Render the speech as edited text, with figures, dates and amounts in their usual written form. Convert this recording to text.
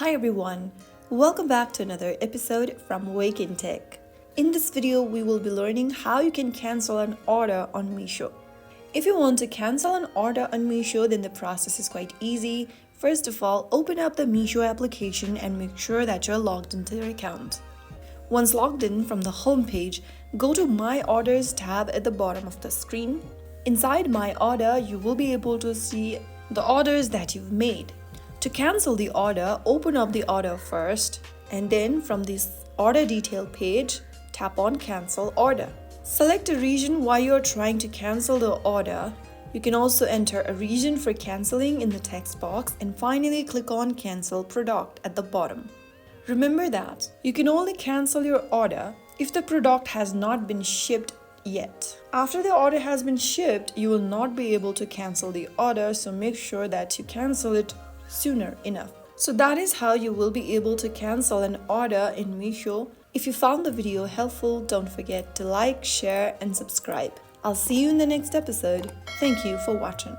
Hi everyone, welcome back to another episode from Wake&Tech. In this video, we will be learning how you can cancel an order on Meesho. If you want to cancel an order on Meesho, then the process is quite easy. First of all, open up the Meesho application and make sure that you're logged into your account. Once logged in from the home page, go to My Orders tab at the bottom of the screen. Inside My Order, you will be able to see the orders that you've made. To cancel the order, open up the order first, and then from this order detail page, tap on Cancel Order. Select a region while you're trying to cancel the order. You can also enter a region for canceling in the text box, and finally click on Cancel Product at the bottom. Remember that you can only cancel your order if the product has not been shipped yet. After the order has been shipped, you will not be able to cancel the order, so make sure that you cancel it sooner enough. So that is how you will be able to cancel an order in Meesho. If you found the video helpful, don't forget to like, share, and subscribe. I'll see you in the next episode. Thank you for watching.